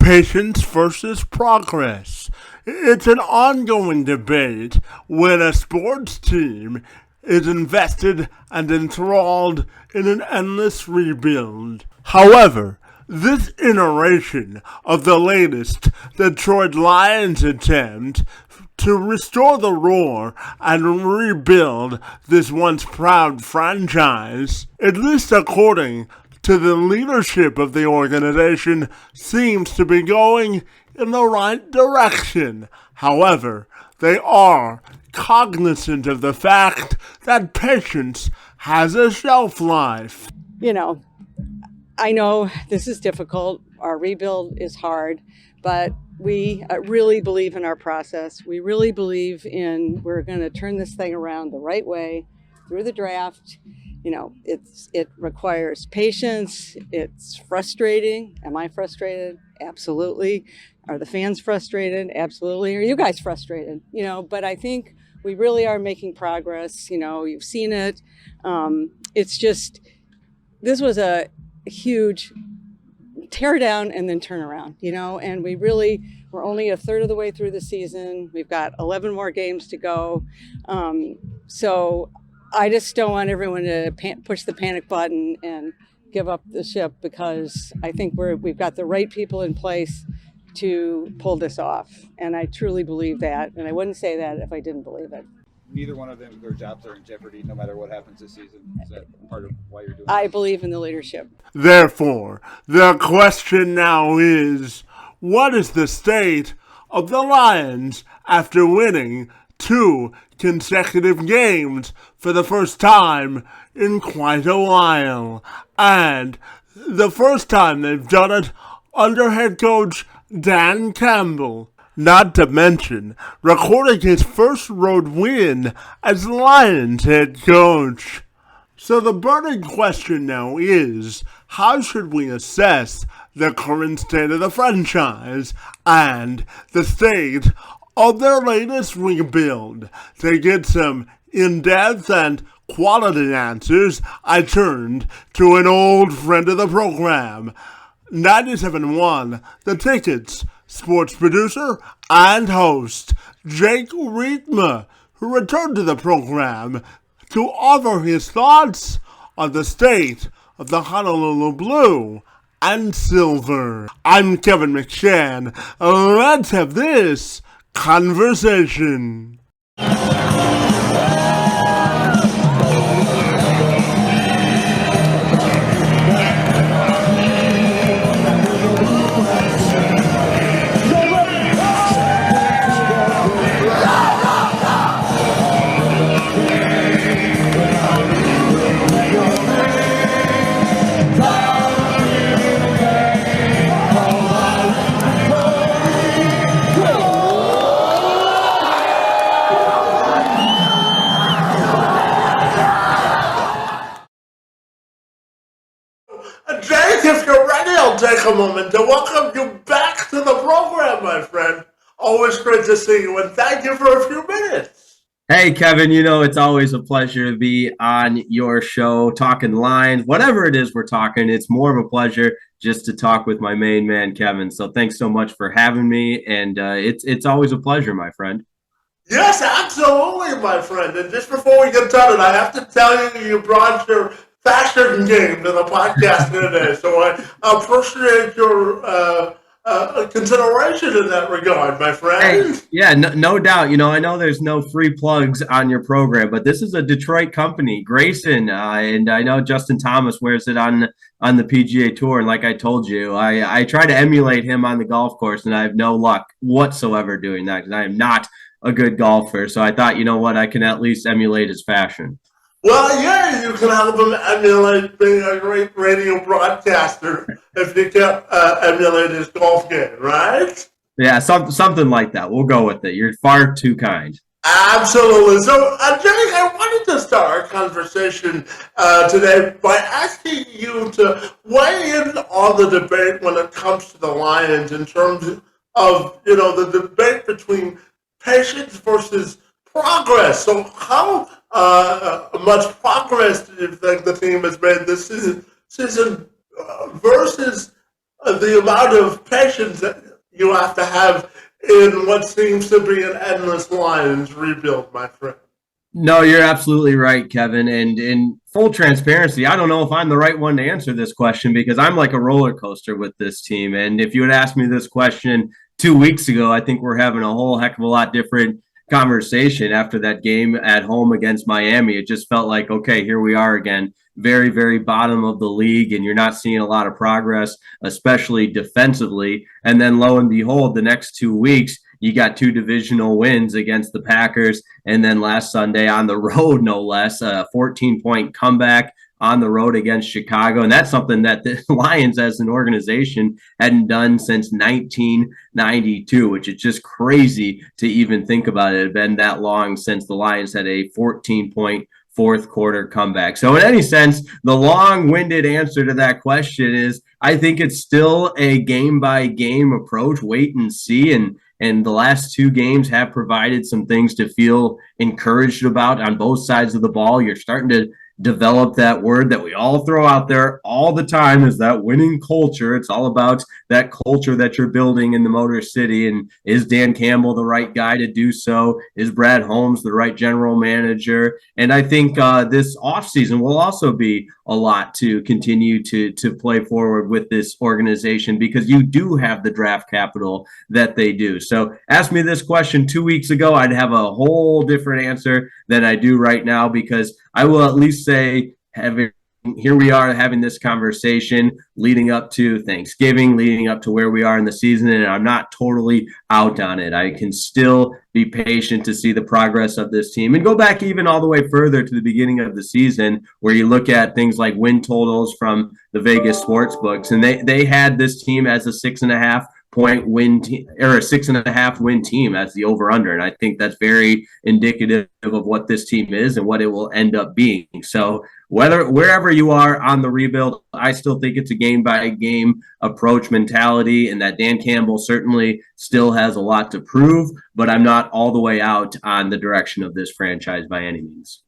Patience versus progress. It's an ongoing debate when a sports team is invested and enthralled in an endless rebuild. However, this iteration of the latest Detroit Lions attempt to restore the roar and rebuild this once proud franchise, at least according to the leadership of the organization, seems to be going in the right direction. However, they are cognizant of the fact that patience has a shelf life. I know this is difficult. Our rebuild is hard, but we really believe in our process. We really believe we're going to turn this thing around the right way through the draft. It requires patience. It's frustrating. Am I frustrated? Absolutely. Are the fans frustrated? Absolutely. Are you guys frustrated? But I think we really are making progress. You've seen it. It's just, this was a huge tear down and then turn around, and we're only a third of the way through the season. We've got 11 more games to go. So I just don't want everyone to push the panic button and give up the ship, because I think we've got the right people in place to pull this off. And I truly believe that. And I wouldn't say that if I didn't believe it. Neither one of them, their jobs are in jeopardy no matter what happens this season. Is that part of why you're doing I this? believe in the leadership. Therefore, the question now is, what is the state of the Lions after winning 2 consecutive games for the first time in quite a while, and the first time they've done it under head coach Dan Campbell, not to mention recording his first road win as Lions head coach. So the burning question now is, how should we assess the current state of the franchise and the state of their latest rebuild? To get some in-depth and quality answers, I turned to an old friend of the program, 97.1 The Ticket's sports producer and host, Jake Riepma, who returned to the program to offer his thoughts on the state of the Honolulu Blue and Silver. I'm Kevin McShann. Let's have this conversation. Jake, if you're ready, I'll take a moment to welcome you back to the program, my friend. Always great to see you, and thank you for a few minutes. Hey, Kevin, it's always a pleasure to be on your show, talking Lions. Whatever it is we're talking, it's more of a pleasure just to talk with my main man, Kevin. So thanks so much for having me, and it's always a pleasure, my friend. Yes, absolutely, my friend. And just before we get started, I have to tell you brought your fashion game to the podcast today. So I appreciate your consideration in that regard, my friend. Hey, yeah, no doubt. I know there's no free plugs on your program, but this is a Detroit company, Grayson, and I know Justin Thomas wears it on the PGA Tour. And like I told you, I try to emulate him on the golf course, and I have no luck whatsoever doing that because I am not a good golfer. So I thought, I can at least emulate his fashion. Well, yeah, you can help him emulate being a great radio broadcaster if you can emulate his golf game, right? Yeah, something like that. We'll go with it. You're far too kind. Absolutely. So, Jake, I wanted to start our conversation today by asking you to weigh in on the debate when it comes to the Lions in terms of, the debate between patience versus progress. So how much progress do you think the team has made this season versus the amount of patience that you have to have in what seems to be an endless Lions rebuild, my friend. No, you're absolutely right, Kevin. And in full transparency, I don't know if I'm the right one to answer this question because I'm like a roller coaster with this team. And if you had asked me this question 2 weeks ago, I think we're having a whole heck of a lot different conversation after that game at home against Miami. It just felt like, okay, here we are again, very, very bottom of the league, and you're not seeing a lot of progress, especially defensively. And then lo and behold, the next 2 weeks, you got two divisional wins against the Packers, and then last Sunday on the road, no less, a 14-point comeback on the road against Chicago. And that's something that the Lions as an organization hadn't done since 1992, which is just crazy to even think about. It had been that long since the Lions had a 14-point fourth quarter comeback. So in any sense, the long-winded answer to that question is I think it's still a game-by-game approach, wait and see. And the last two games have provided some things to feel encouraged about on both sides of the ball. You're starting to develop that word that we all throw out there all the time is that winning culture. It's all about that culture that you're building in the Motor City. And is Dan Campbell the right guy to do so? Is Brad Holmes the right general manager? And I think this offseason will also be a lot to continue to play forward with this organization because you do have the draft capital that they do. So ask me this question 2 weeks ago, I'd have a whole different answer than I do right now because I will at least say here we are having this conversation leading up to Thanksgiving, leading up to where we are in the season, and I'm not totally out on it. I can still be patient to see the progress of this team and go back even all the way further to the beginning of the season where you look at things like win totals from the Vegas sports books, and they had this team as a 6.5-point win team or a 6.5 win team as the over under. And I think that's very indicative of what this team is and what it will end up being. So wherever you are on the rebuild, I still think it's a game by game approach mentality and that Dan Campbell certainly still has a lot to prove, but I'm not all the way out on the direction of this franchise by any means.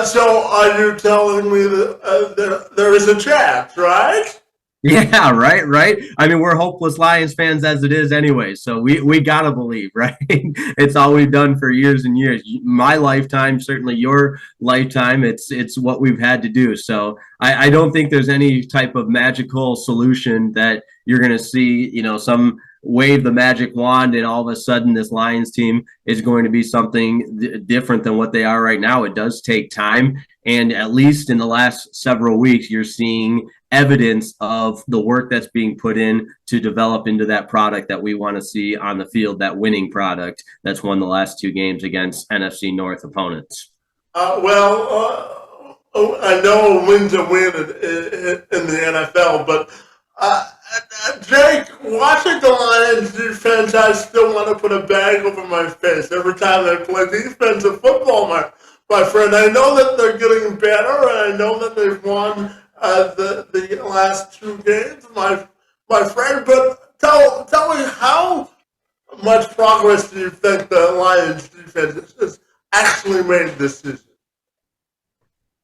So are you telling me that there is a chance, right? Yeah, right. I mean, we're hopeless Lions fans as it is anyway, so we gotta believe, right? It's all we've done for years and years. My lifetime, certainly your lifetime, it's what we've had to do. So I don't think there's any type of magical solution that you're gonna see, some wave the magic wand and all of a sudden this Lions team is going to be something different than what they are right now. It does take time. And at least in the last several weeks, you're seeing evidence of the work that's being put in to develop into that product that we want to see on the field, that winning product that's won the last two games against NFC North opponents. I know a win's a win in the NFL, but Jake, watching the Lions defense, I still want to put a bag over my face every time they play defensive football, my friend. I know that they're getting better, and I know that they've won the last two games, my friend. But tell me, how much progress do you think the Lions defense has actually made this season?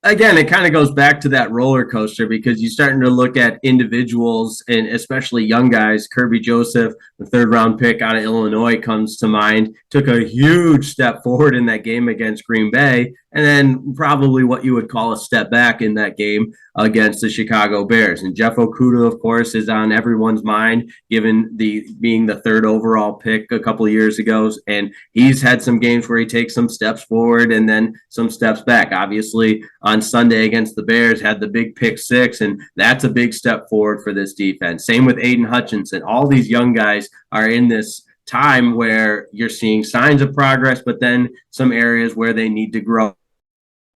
Again, it kind of goes back to that roller coaster because you're starting to look at individuals and especially young guys. Kirby Joseph, the third-round pick out of Illinois, comes to mind. Took a huge step forward in that game against Green Bay, and then probably what you would call a step back in that game against the Chicago Bears. And Jeff Okudah, of course, is on everyone's mind, given being the third overall pick a couple of years ago. And he's had some games where he takes some steps forward and then some steps back. Obviously, on Sunday against the Bears, had the big pick six, and that's a big step forward for this defense. Same with Aiden Hutchinson. All these young guys are in this time where you're seeing signs of progress, but then some areas where they need to grow.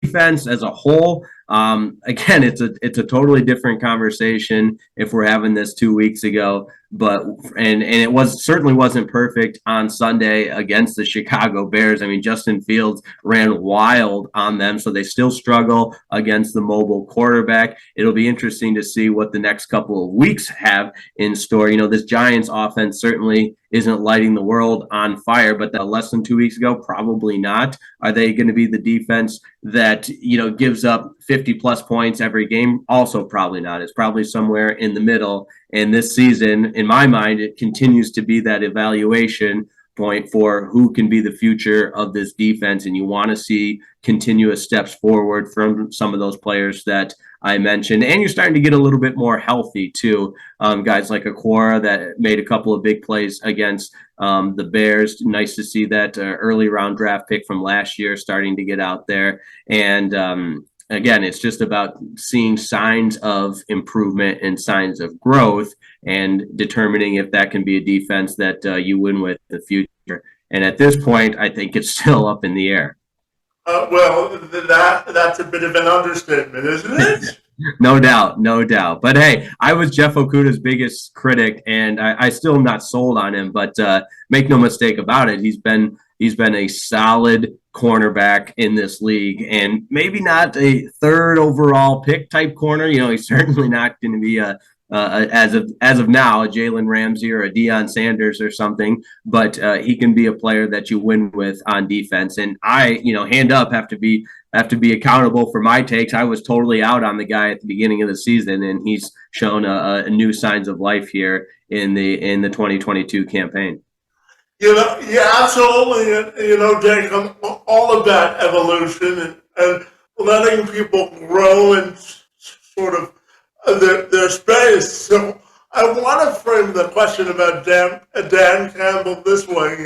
Defense as a whole, again, it's a totally different conversation if we're having this 2 weeks ago. But it certainly wasn't perfect on Sunday against the Chicago Bears. I mean, Justin Fields ran wild on them, so they still struggle against the mobile quarterback. It'll be interesting to see what the next couple of weeks have in store. This Giants offense certainly isn't lighting the world on fire, but that less than 2 weeks ago, probably not. Are they going to be the defense that gives up 50 50 plus points every game. Also probably not. It's probably somewhere in the middle. And this season, in my mind, it continues to be that evaluation point for who can be the future of this defense. And you want to see continuous steps forward from some of those players that I mentioned. And you're starting to get a little bit more healthy too. Guys like Aquara that made a couple of big plays against the Bears. Nice to see that early round draft pick from last year starting to get out there. And again, it's just about seeing signs of improvement and signs of growth and determining if that can be a defense that you win with in the future. And at this point, I think it's still up in the air. Well, that's a bit of an understatement, isn't it? No doubt, no doubt. But hey, I was Jeff Okudah's biggest critic, and I still am not sold on him. But make no mistake about it, he's been a solid cornerback in this league, and maybe not a third overall pick type corner. You know, he's certainly not going to be as of now, a Jalen Ramsey or a Deion Sanders or something, but he can be a player that you win with on defense. And I, hand up, have to be accountable for my takes. I was totally out on the guy at the beginning of the season, and he's shown a new signs of life here in the 2022 campaign. Yeah, absolutely. And, Jake, I'm all about evolution and letting people grow and sort of their space. So I want to frame the question about Dan Campbell this way. 2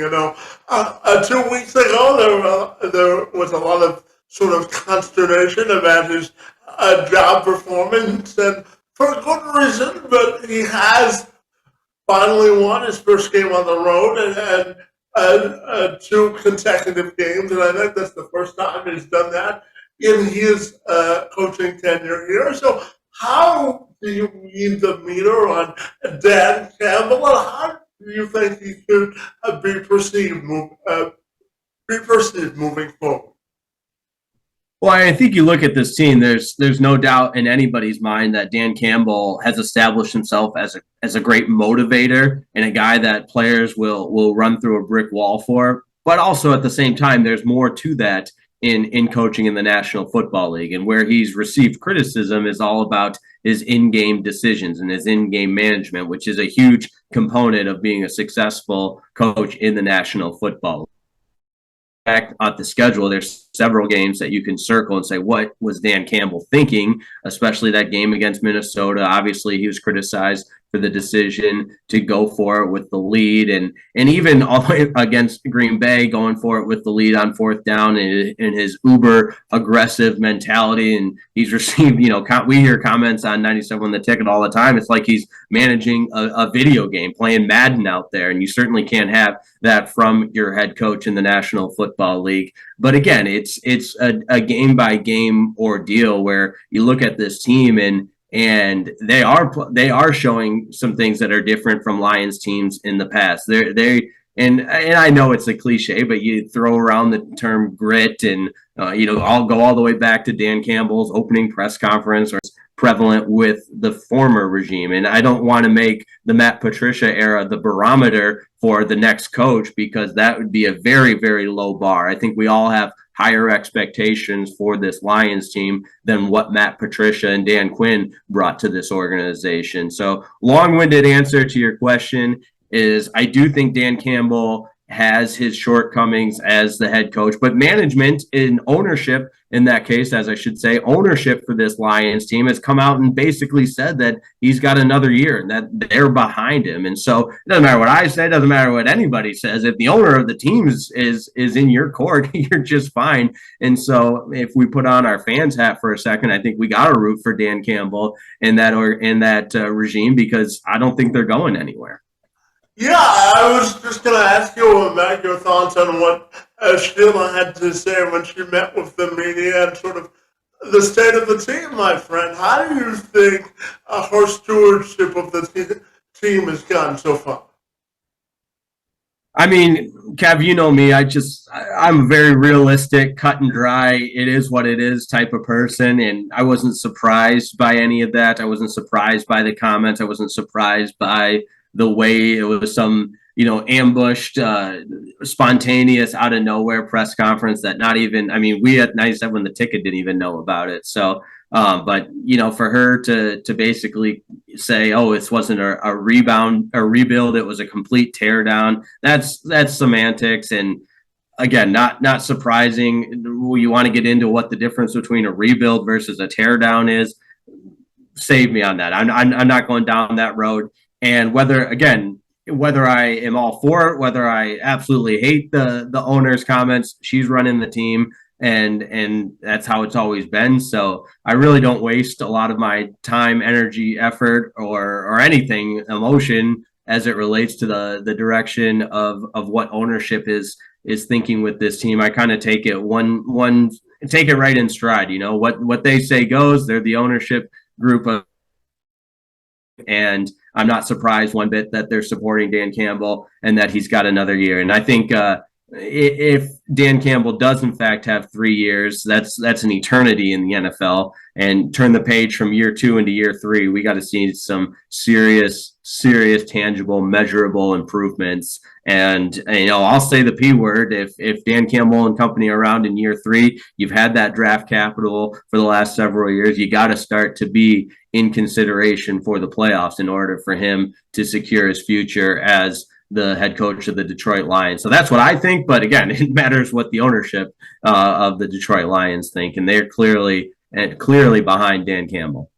weeks ago, there was a lot of sort of consternation about his job performance, and for good reason, but he has finally won his first game on the road and 2 consecutive games, and I think that's the first time he's done that in his coaching tenure here. So how do you read the meter on Dan Campbell, and how do you think he should be perceived moving forward? Well, I think you look at this team, there's no doubt in anybody's mind that Dan Campbell has established himself as a great motivator and a guy that players will run through a brick wall for. But also at the same time, there's more to that in coaching in the National Football League, and where he's received criticism is all about his in-game decisions and his in-game management, which is a huge component of being a successful coach in the National Football League. Back at the schedule, there's several games that you can circle and say, what was Dan Campbell thinking, especially that game against Minnesota. Obviously, he was criticized for the decision to go for it with the lead, and even all the way against Green Bay, going for it with the lead on 4th down and his uber aggressive mentality. And he's received, we hear comments on 97 on the Ticket all the time. It's like he's managing a video game, playing Madden out there, and you certainly can't have that from your head coach in the National Football League. But again, it's a game by game ordeal where you look at this team and they are showing some things that are different from Lions teams in the past. And I know it's a cliche, but you throw around the term grit, and I'll go all the way back to Dan Campbell's opening press conference, or prevalent with the former regime. And I don't want to make the Matt Patricia era the barometer for the next coach, because that would be a very, very low bar. I think we all have higher expectations for this Lions team than what Matt Patricia and Dan Quinn brought to this organization. So long-winded answer to your question is I do think Dan Campbell has his shortcomings as the head coach, but management and ownership, in that case, as I should say, ownership for this Lions team has come out and basically said that he's got another year and that they're behind him. And so it doesn't matter what I say, it doesn't matter what anybody says. If the owner of the team is in your court, you're just fine. And so if we put on our fans hat for a second, I think we got to root for Dan Campbell in that regime, because I don't think they're going anywhere. Yeah, I was just going to ask you about your thoughts on what Sheila had to say when she met with the media and sort of the state of the team, my friend. How do you think her stewardship of the team has gone so far? I mean, Kev, you know me. I'm a very realistic, cut and dry, it is what it is type of person. And I wasn't surprised by any of that. I wasn't surprised by the comments. I wasn't surprised by the way it was some, ambushed, spontaneous, out of nowhere press conference that we at 97 The Ticket didn't even know about it. So But for her to basically say, "Oh, it wasn't a rebound, a rebuild; it was a complete tear down," that's semantics. And again, not surprising. You want to get into what the difference between a rebuild versus a tear down is? Save me on that. I'm not going down that road. And whether I am all for it, whether I absolutely hate the owner's comments, she's running the team, and that's how it's always been. So I really don't waste a lot of my time, energy, effort, or anything, emotion, as it relates to the direction of what ownership is thinking with this team. I kind of take it take it right in stride. What they say goes. They're the ownership group of, and I'm not surprised one bit that they're supporting Dan Campbell and that he's got another year. And I think if Dan Campbell does in fact have 3 years, that's an eternity in the NFL. And turn the page from year 2 into year 3, we got to see some serious, tangible, measurable improvements. And I'll say the P word. If Dan Campbell and company are around in year 3, you've had that draft capital for the last several years. You got to start to be in consideration for the playoffs in order for him to secure his future as the head coach of the Detroit Lions. So that's what I think. But again, it matters what the ownership of the Detroit Lions think, and they're clearly behind Dan Campbell.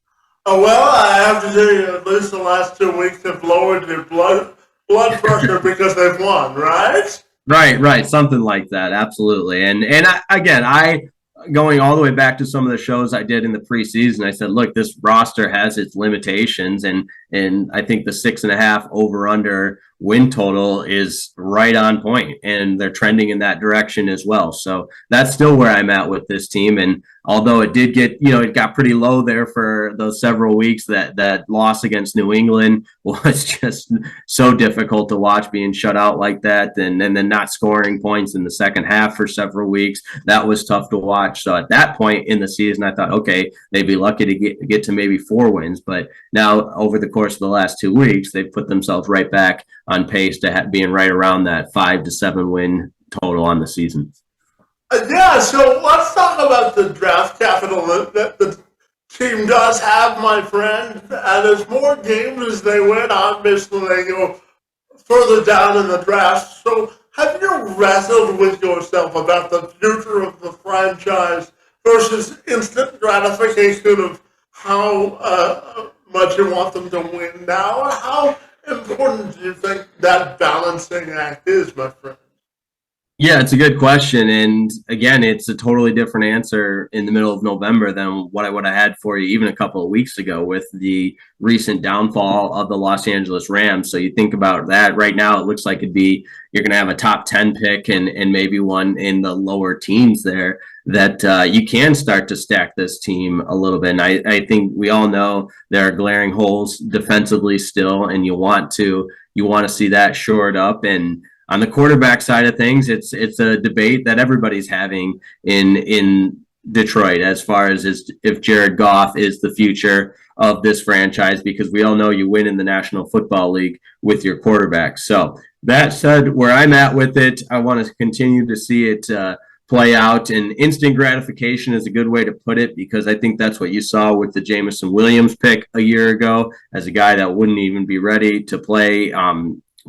Oh, well, I have to tell you, at least the last 2 weeks have lowered their blood pressure because they've won, right? Right, something like that, absolutely. And I going all the way back to some of the shows I did in the preseason, I said, look, this roster has its limitations, and I think the 6.5 over/under win total is right on point, and they're trending in that direction as well. So that's still where I'm at with this team. And although it did get, it got pretty low there for those several weeks, that loss against New England was just so difficult to watch, being shut out like that, and then not scoring points in the second half for several weeks. That was tough to watch. So at that point in the season, I thought, okay, they'd be lucky to get to maybe 4 wins. But now over the course of the last 2 weeks, they've put themselves right back on pace to being right around that 5 to 7 win total on the season. Yeah, so let's talk about the draft capital that the team does have, my friend. And as more games as they win, obviously they go further down in the draft. So have you wrestled with yourself about the future of the franchise versus instant gratification of how much you want them to win now? How important do you think that balancing act is, my friend? Yeah, it's a good question. And again, it's a totally different answer in the middle of November than what I would have had for you even a couple of weeks ago with the recent downfall of the Los Angeles Rams. So you think about that right now, it looks like you're going to have a top 10 pick and maybe one in the lower teens there that you can start to stack this team a little bit. And I think we all know there are glaring holes defensively still, and you want to see that shored up. And on the quarterback side of things, it's a debate that everybody's having in Detroit as far as if Jared Goff is the future of this franchise, because we all know you win in the National Football League with your quarterback. So that said, where I'm at with it, I want to continue to see it play out. And instant gratification is a good way to put it, because I think that's what you saw with the Jameson Williams pick a year ago, as a guy that wouldn't even be ready to play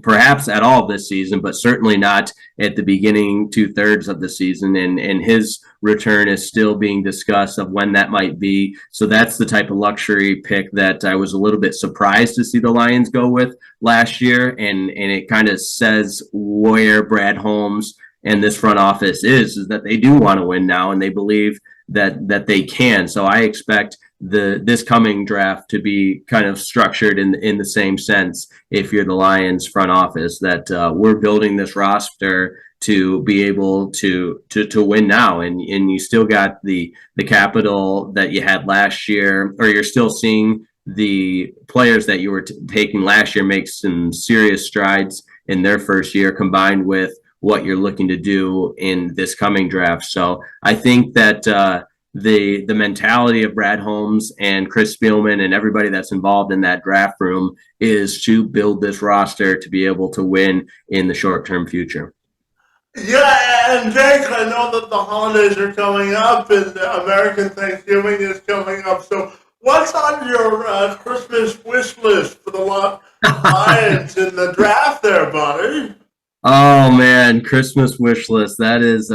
perhaps at all this season, but certainly not at the beginning 2/3 of the season. And his return is still being discussed of when that might be. So that's the type of luxury pick that I was a little bit surprised to see the Lions go with last year. And it kind of says where Brad Holmes and this front office is that they do want to win now, and they believe that they can. So I expect this coming draft to be kind of structured in the same sense, if you're the Lions front office, that we're building this roster to be able to win now, and you still got the capital that you had last year, or you're still seeing the players that you were taking last year make some serious strides in their first year, combined with what you're looking to do in this coming draft. So I think that the mentality of Brad Holmes and Chris Spielman and everybody that's involved in that draft room is to build this roster to be able to win in the short-term future. Yeah, and Jake, I know that the holidays are coming up and American Thanksgiving is coming up. So, what's on your Christmas wish list for the Lions in the draft there, buddy? Oh man, Christmas wish list. That is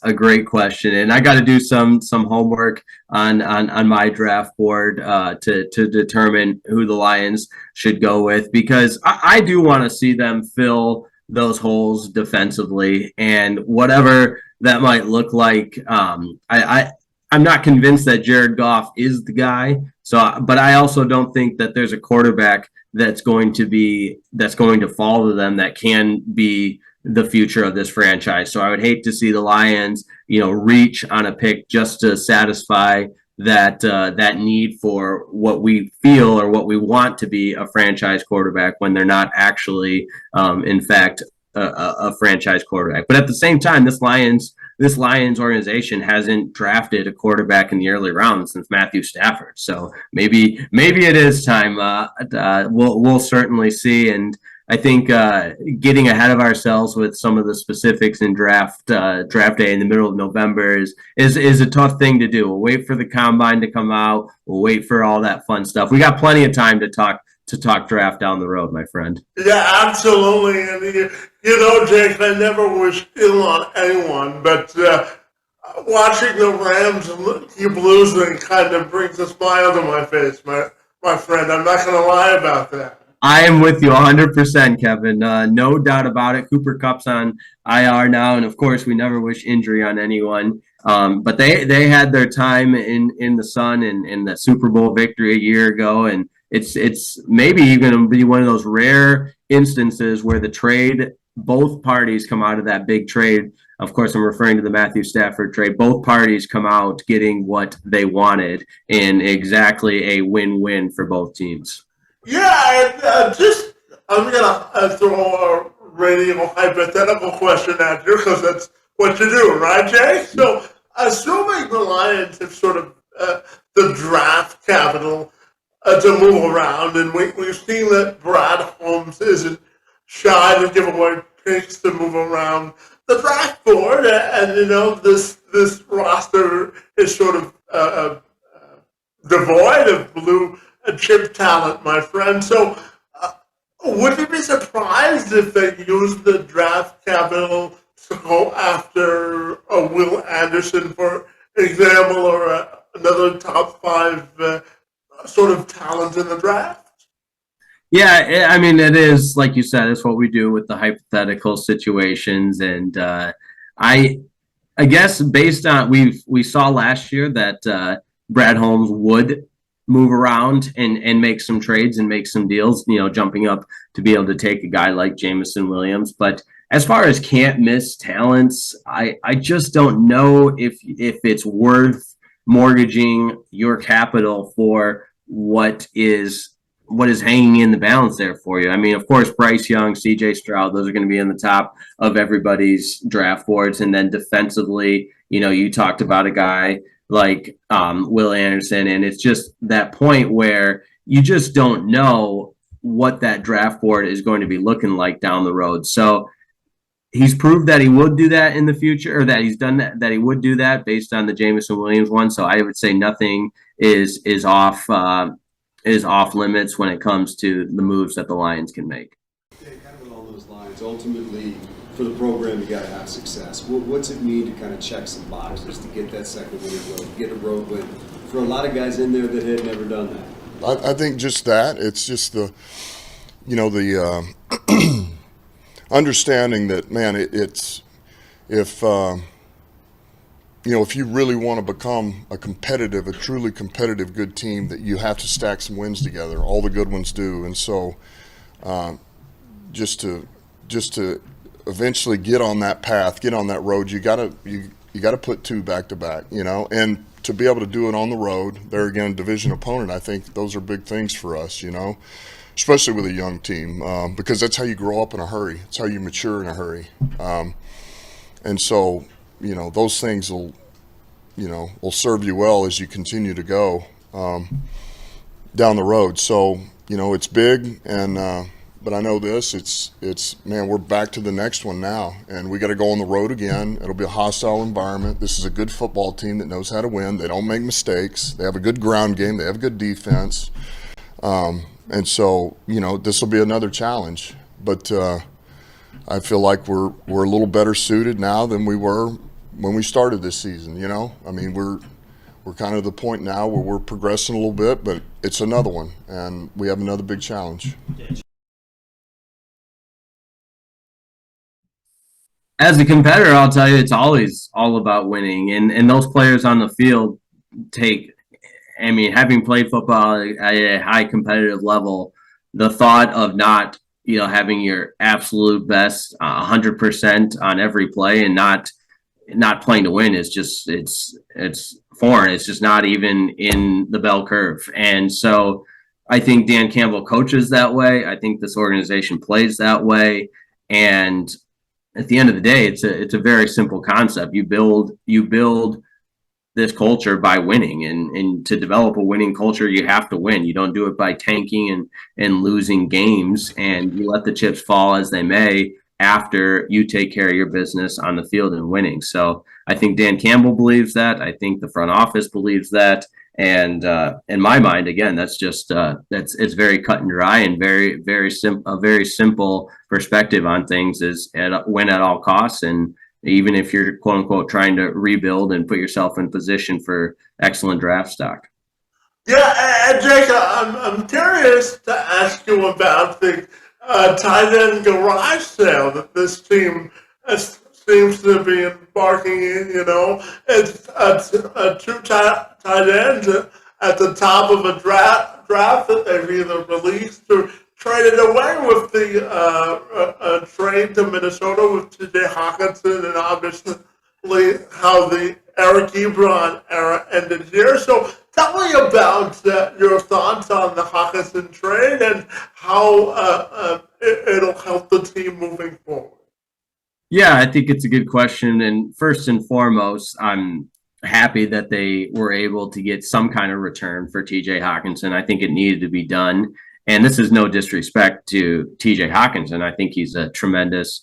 a great question, and I got to do some homework on my draft board to determine who the Lions should go with, because I do want to see them fill those holes defensively, and whatever that might look like. I'm not convinced that Jared Goff is the guy. So, but I also don't think that there's a quarterback that's going to fall to them that can be the future of this franchise. So I would hate to see the Lions, reach on a pick just to satisfy that need for what we feel or what we want to be a franchise quarterback when they're not actually, in fact, a franchise quarterback. But at the same time, this Lions organization hasn't drafted a quarterback in the early rounds since Matthew Stafford. So maybe it is time. We'll certainly see. And I think getting ahead of ourselves with some of the specifics in draft day in the middle of November is a tough thing to do. We'll wait for the combine to come out. We'll wait for all that fun stuff. We got plenty of time to talk draft down the road, my friend. Yeah, absolutely. And Jake, I never wish ill on anyone, but watching the Rams keep losing kind of brings a smile to my face, my friend. I'm not going to lie about that. I am with you 100%, Kevin. No doubt about it. Cooper Kupp's on IR now, and of course, we never wish injury on anyone. But they had their time in the sun in the Super Bowl victory a year ago, and it's maybe going to be one of those rare instances where both parties come out of that big trade. Of course, I'm referring to the Matthew Stafford trade. Both parties come out getting what they wanted in exactly a win-win for both teams. Yeah, I'm going to throw a radio hypothetical question at you because that's what you do, right, Jay? So, assuming the Lions have sort of the draft capital to move around, and we've seen that Brad Holmes isn't shy to give away picks to move around the draft board, and this roster is sort of devoid of blue chip talent, my friend. So, would you be surprised if they used the draft capital to go after a Will Anderson, for example, or another top five sort of talent in the draft? Yeah, I mean, it is, like you said, it's what we do with the hypothetical situations. And I guess based on, we saw last year that Brad Holmes would move around and make some trades and make some deals, jumping up to be able to take a guy like Jameson Williams. But as far as can't miss talents, I just don't know if it's worth mortgaging your capital for what is hanging in the balance there for you. I mean, of course, Bryce Young, CJ Stroud, those are going to be in the top of everybody's draft boards. And then defensively, you talked about a guy like Will Anderson, and it's just that point where you just don't know what that draft board is going to be looking like down the road. So he's proved that he would do that in the future, or that he's done that he would do that based on the Jameson Williams one. So I would say nothing is off limits when it comes to the moves that the Lions can make. Yeah, kind of along those lines, ultimately, for the program, you got to have success. What's it mean to kind of check some boxes to get that second win in a road, get a road win for a lot of guys in there that had never done that? I think just that. It's just the understanding that, man, it's if you really want to become a truly competitive good team, that you have to stack some wins together. All the good ones do, and so just to eventually get on that path, get on that road, you gotta put two back to back, and to be able to do it on the road, there again, division opponent. I think those are big things for us, especially with a young team, because that's how you grow up in a hurry. It's how you mature in a hurry, and so those things will serve you well as you continue to go down the road. So it's big, and but I know this, it's man, we're back to the next one now, and we got to go on the road again. It'll be a hostile environment. This is a good football team that knows how to win. They don't make mistakes. They have a good ground game. They have a good defense. And so, this will be another challenge. But I feel like we're a little better suited now than we were when we started this season. I mean, we're kind of at the point now where we're progressing a little bit, but it's another one, and we have another big challenge. As a competitor, I'll tell you, it's always all about winning. And those players on the field having played football at a high competitive level, the thought of not, having your absolute best 100% on every play and not playing to win is just, it's foreign. It's just not even in the bell curve. And so I think Dan Campbell coaches that way. I think this organization plays that way. And at the end of the day, it's a very simple concept. You build this culture by winning, and to develop a winning culture, you have to win. You don't do it by tanking and losing games, and you let the chips fall as they may after you take care of your business on the field and winning. So I think Dan Campbell believes that. I think the front office believes that. And in my mind, again, that's just it's very cut and dry and very, very a very simple perspective on things is win at all costs. And even if you're quote unquote trying to rebuild and put yourself in position for excellent draft stock. Yeah, and Jake, I'm curious to ask you about the tight end garage sale that this team seems to be embarking in. It's two tight ends at the top of a draft that they've either released or traded away with the trade to Minnesota with T.J. Hawkinson, and obviously how the Eric Ebron era ended here. So tell me about your thoughts on the Hawkinson trade and how it'll help the team moving forward. Yeah, I think it's a good question. And first and foremost, I'm happy that they were able to get some kind of return for TJ Hawkinson. I think it needed to be done. And this is no disrespect to TJ Hawkinson. I think he's a tremendous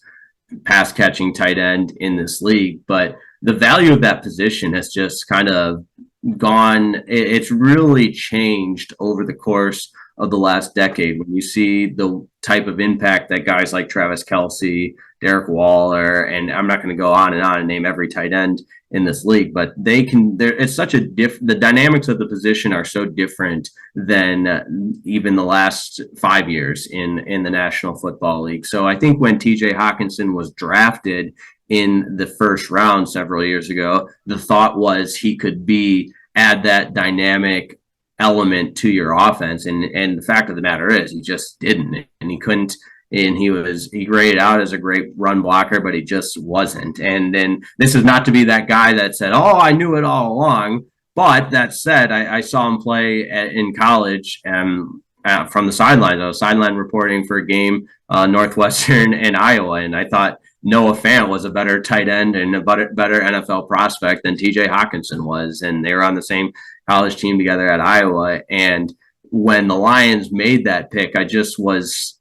pass catching tight end in this league. But the value of that position has just kind of gone. It's really changed over the course of the last decade. When you see the type of impact that guys like Travis Kelce, Derek Waller, and I'm not going to go on and name every tight end in this league, but it's such a the dynamics of the position are so different than even the last 5 years in the National Football League. So I think when TJ Hawkinson was drafted in the first round several years ago, the thought was he could add that dynamic element to your offense. And the fact of the matter is he just didn't, and he couldn't. And he graded out as a great run blocker, but he just wasn't. And then this is not to be that guy that said, "Oh, I knew it all along." But that said, I saw him play in college from the sideline. I was sideline reporting for a game, Northwestern and Iowa, and I thought Noah Fant was a better tight end and a better NFL prospect than TJ Hawkinson was. And they were on the same college team together at Iowa. And when the Lions made that pick, I just was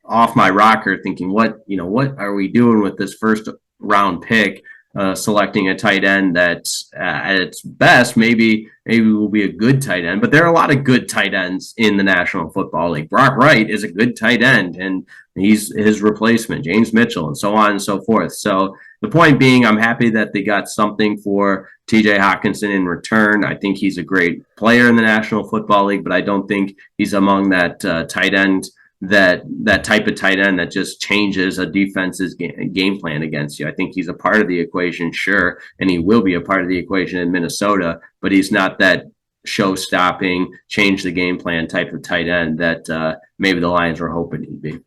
off my rocker thinking, what are we doing with this first round pick, selecting a tight end that at its best maybe will be a good tight end, but there are a lot of good tight ends in the National Football League. Brock Wright is a good tight end, and he's his replacement, James Mitchell, and so on and so forth. So the point being, I'm happy that they got something for TJ Hawkinson in return. I think he's a great player in the National Football League, but I don't think he's among that tight end, that type of tight end that just changes a defense's game plan against you. I think he's a part of the equation, sure, and he will be a part of the equation in Minnesota, but he's not that show-stopping, change the game plan type of tight end that maybe the Lions were hoping he'd be.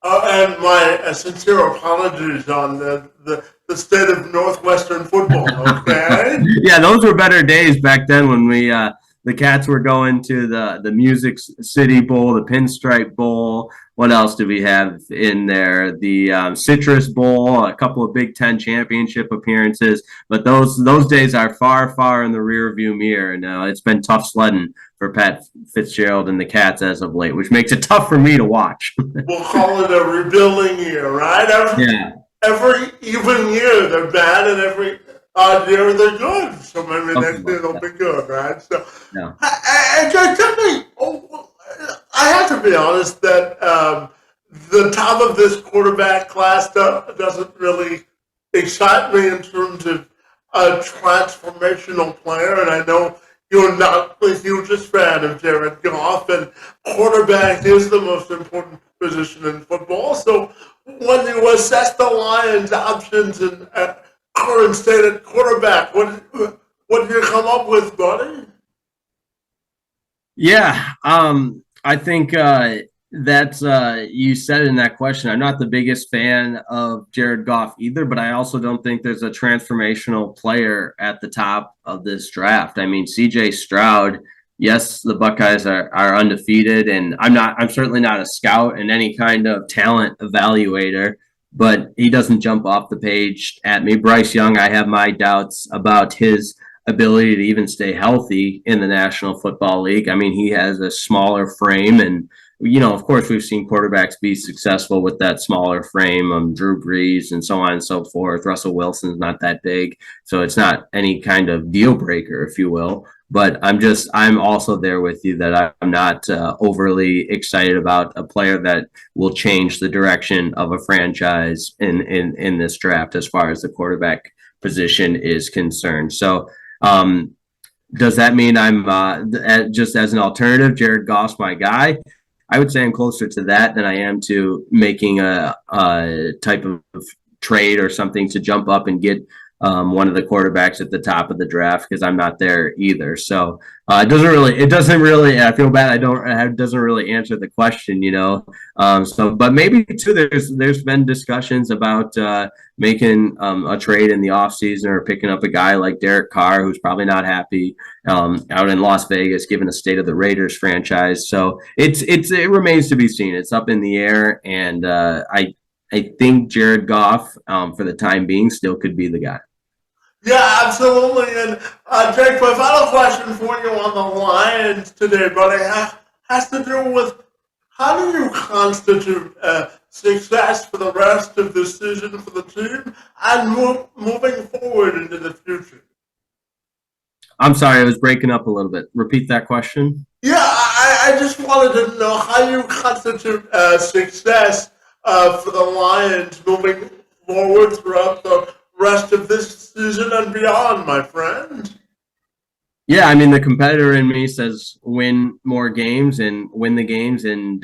And my sincere apologies on the state of Northwestern football, okay? Yeah, those were better days back then when the Cats were going to the Music City Bowl, the Pinstripe Bowl, What else do we have in there? The Citrus Bowl, a couple of Big Ten championship appearances, but those days are far, far in the rearview mirror. Now it's been tough sledding for Pat Fitzgerald and the Cats as of late, which makes it tough for me to watch. We'll call it a rebuilding year, right? Every even year they're bad, and every odd year they're good. So maybe next year they'll be good, right? So, Yeah. and just tell me, I have to be honest that the top of this quarterback class doesn't really excite me in terms of a transformational player, and I know you're not the hugest fan of Jared Goff, and quarterback is the most important position in football. So when you assess the Lions' options and current state at quarterback, what did you come up with, buddy? Yeah, I think that's you said in that question. I'm not the biggest fan of Jared Goff either, but I also don't think there's a transformational player at the top of this draft. I mean, CJ Stroud, yes, the Buckeyes are undefeated, and I'm certainly not a scout and any kind of talent evaluator, but he doesn't jump off the page at me. Bryce Young, I have my doubts about his ability to even stay healthy in the National Football League. I mean, he has a smaller frame, and of course, we've seen quarterbacks be successful with that smaller frame. Drew Brees and so on and so forth. Russell Wilson's not that big, so it's not any kind of deal breaker, if you will. But I'm also there with you that I'm not overly excited about a player that will change the direction of a franchise in this draft as far as the quarterback position is concerned. So, does that mean I'm just as an alternative, Jared Goff's my guy? I would say I'm closer to that than I am to making a type of trade or something to jump up and get one of the quarterbacks at the top of the draft, because I'm not there either. So it doesn't really. I feel bad. It doesn't really answer the question, but maybe too, there's been discussions about making a trade in the offseason or picking up a guy like Derek Carr, who's probably not happy out in Las Vegas, given the state of the Raiders franchise. So it remains to be seen. It's up in the air, and I think Jared Goff, for the time being, still could be the guy. Yeah, absolutely. And Jake, my final question for you on the Lions today, buddy, has to do with how do you constitute success for the rest of the season for the team and moving forward into the future? I'm sorry, I was breaking up a little bit. Repeat that question. Yeah, I just wanted to know how you constitute success for the Lions moving forward throughout the rest of this season and beyond, my friend. Yeah, I mean, the competitor in me says win more games and win the games and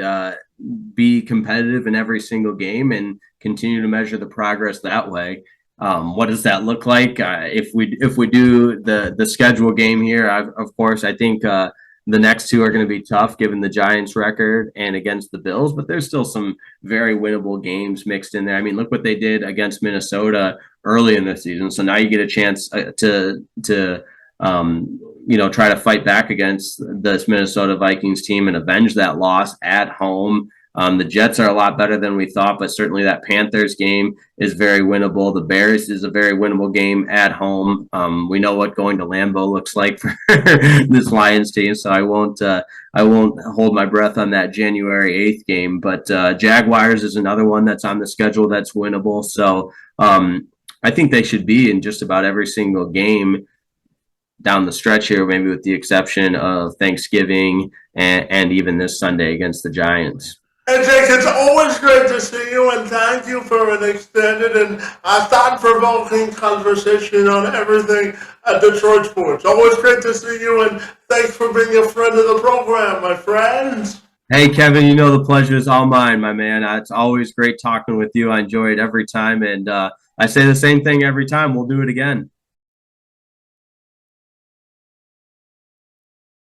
be competitive in every single game and continue to measure the progress that way. What does that look like? If we do the schedule game here, of course, I think the next two are going to be tough given the Giants record and against the Bills, but there's still some very winnable games mixed in there. I mean, look what they did against Minnesota early in the season. So now you get a chance to try to fight back against this Minnesota Vikings team and avenge that loss at home. The Jets are a lot better than we thought, but certainly that Panthers game is very winnable. The Bears is a very winnable game at home. We know what going to Lambeau looks like for this Lions team, so I won't hold my breath on that January 8th game. But Jaguars is another one that's on the schedule that's winnable. So I think they should be in just about every single game down the stretch here, maybe with the exception of Thanksgiving and even this Sunday against the Giants. And Jake, it's always great to see you, and thank you for an extended and thought-provoking conversation on everything at Detroit Sports. Always great to see you, and thanks for being a friend of the program, my friend. Hey, Kevin, the pleasure is all mine, my man. It's always great talking with you. I enjoy it every time, and I say the same thing every time. We'll do it again.